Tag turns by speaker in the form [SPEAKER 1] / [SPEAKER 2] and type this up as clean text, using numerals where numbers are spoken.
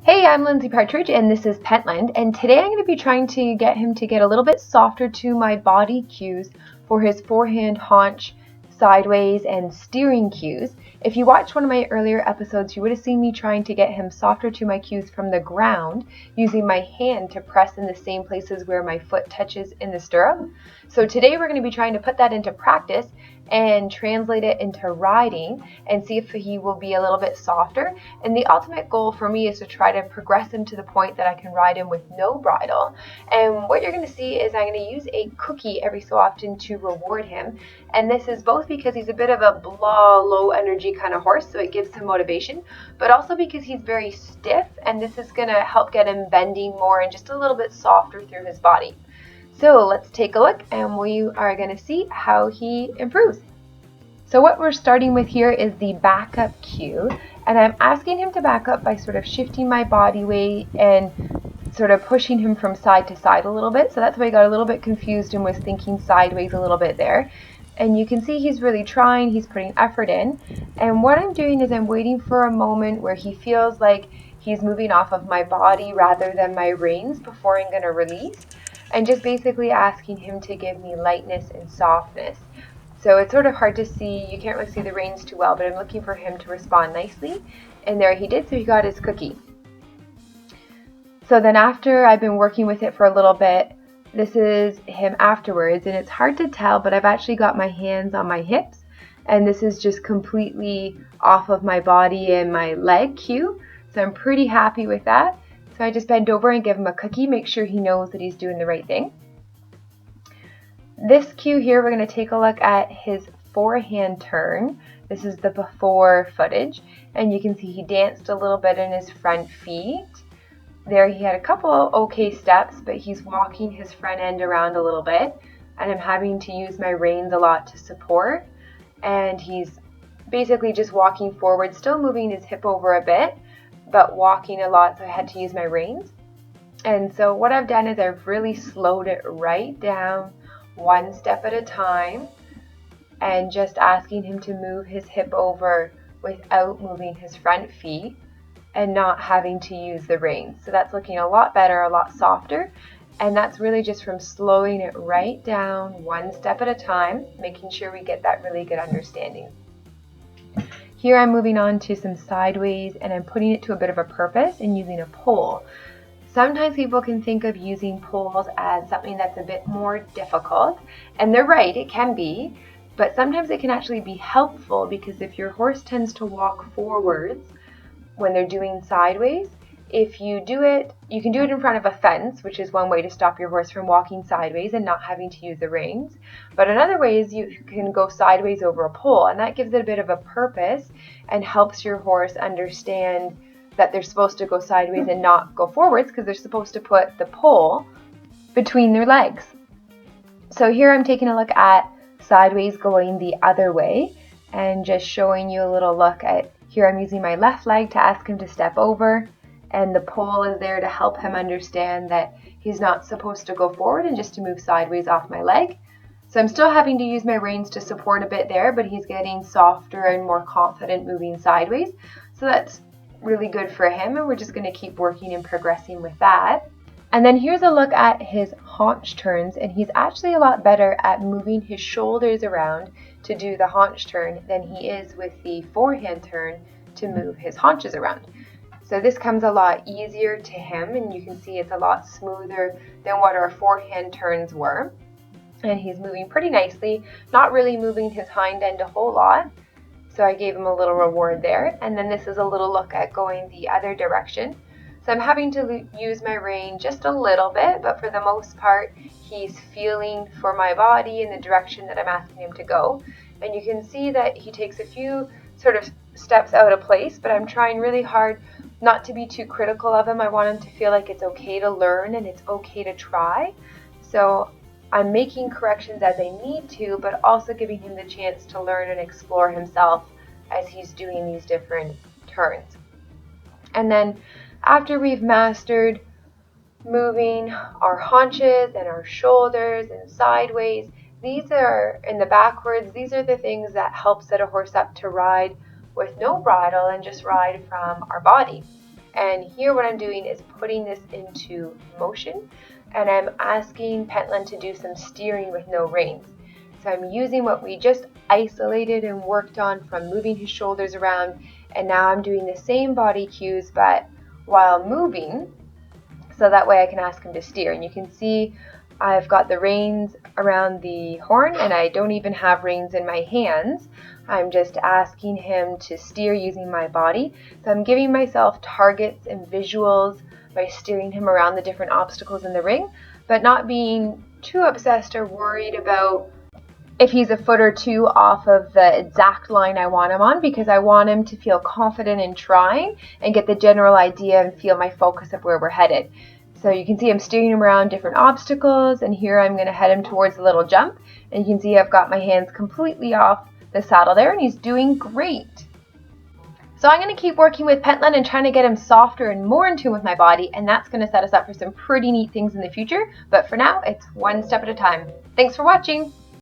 [SPEAKER 1] Hey, I'm Lindsey Partridge and this is Pentland, and today I'm going to be trying to get him to get a little bit softer to my body cues for his forehand, haunch, sideways, and steering cues. If you watched one of my earlier episodes, you would have seen me trying to get him softer to my cues from the ground using my hand to press in the same places where my foot touches in the stirrup. So today we're going to be trying to put that into practice and translate it into riding and see if he will be a little bit softer. And the ultimate goal for me is to try to progress him to the point that I can ride him with no bridle. And what you're going to see is I'm going to use a cookie every so often to reward him. And this is both because he's a bit of a blah, low energy kind of horse, so it gives him motivation, but also because he's very stiff, and this is going to help get him bending more and just a little bit softer through his body. So let's take a look and we are going to see how he improves. So what we're starting with here is the backup cue, and I'm asking him to back up by sort of shifting my body weight and sort of pushing him from side to side a little bit. So that's why I got a little bit confused and was thinking sideways a little bit there. And you can see he's really trying, he's putting effort in. And what I'm doing is I'm waiting for a moment where he feels like he's moving off of my body rather than my reins before I'm going to release. And just basically asking him to give me lightness and softness. So it's sort of hard to see, you can't really see the reins too well, but I'm looking for him to respond nicely. And there he did, so he got his cookie. So then after I've been working with it for a little bit, this is him afterwards, and it's hard to tell, but I've actually got my hands on my hips, and this is just completely off of my body and my leg cue. So I'm pretty happy with that. So I just bend over and give him a cookie, make sure he knows that he's doing the right thing. This cue here, we're going to take a look at his forehand turn. This is the before footage, and you can see he danced a little bit in his front feet. There he had a couple okay steps, but he's walking his front end around a little bit, and I'm having to use my reins a lot to support. And he's basically just walking forward, still moving his hip over a bit, but walking a lot, so I had to use my reins. And so what I've done is I've really slowed it right down, one step at a time, and just asking him to move his hip over without moving his front feet and not having to use the reins. So that's looking a lot better, a lot softer, and that's really just from slowing it right down, one step at a time, making sure we get that really good understanding. Here I'm moving on to some sideways, and I'm putting it to a bit of a purpose and using a pole. Sometimes people can think of using poles as something that's a bit more difficult, and they're right, it can be, but sometimes it can actually be helpful, because if your horse tends to walk forwards when they're doing sideways, if you do it, you can do it in front of a fence, which is one way to stop your horse from walking sideways and not having to use the reins. But another way is you can go sideways over a pole, and that gives it a bit of a purpose and helps your horse understand that they're supposed to go sideways and not go forwards, because they're supposed to put the pole between their legs. So here I'm taking a look at sideways going the other way and just showing you a little look at, here I'm using my left leg to ask him to step over, and the pole is there to help him understand that he's not supposed to go forward and just to move sideways off my leg. So I'm still having to use my reins to support a bit there, but he's getting softer and more confident moving sideways. So that's really good for him, and we're just going to keep working and progressing with that. And then here's a look at his haunch turns, and he's actually a lot better at moving his shoulders around to do the haunch turn than he is with the forehand turn to move his haunches around. So this comes a lot easier to him, and you can see it's a lot smoother than what our forehand turns were. And he's moving pretty nicely, not really moving his hind end a whole lot. So I gave him a little reward there. And then this is a little look at going the other direction. So I'm having to use my rein just a little bit, but for the most part, he's feeling for my body in the direction that I'm asking him to go. And you can see that he takes a few sort of steps out of place, but I'm trying really hard not to be too critical of him. I want him to feel like it's okay to learn and it's okay to try. So I'm making corrections as I need to, but also giving him the chance to learn and explore himself as he's doing these different turns. And then after we've mastered moving our haunches and our shoulders and sideways, these are, in the backwards, these are the things that help set a horse up to ride with no bridle and just ride from our body. And here what I'm doing is putting this into motion, and I'm asking Pentland to do some steering with no reins. So I'm using what we just isolated and worked on from moving his shoulders around, and now I'm doing the same body cues but while moving, so that way I can ask him to steer. And you can see I've got the reins around the horn, and I don't even have reins in my hands. I'm just asking him to steer using my body. So I'm giving myself targets and visuals by steering him around the different obstacles in the ring, but not being too obsessed or worried about if he's a foot or two off of the exact line I want him on, because I want him to feel confident in trying and get the general idea and feel my focus of where we're headed. So you can see I'm steering him around different obstacles, and here I'm going to head him towards the little jump, and you can see I've got my hands completely off the saddle there, and he's doing great. So I'm going to keep working with Pentland and trying to get him softer and more in tune with my body, and that's going to set us up for some pretty neat things in the future, but for now it's one step at a time. Thanks for watching!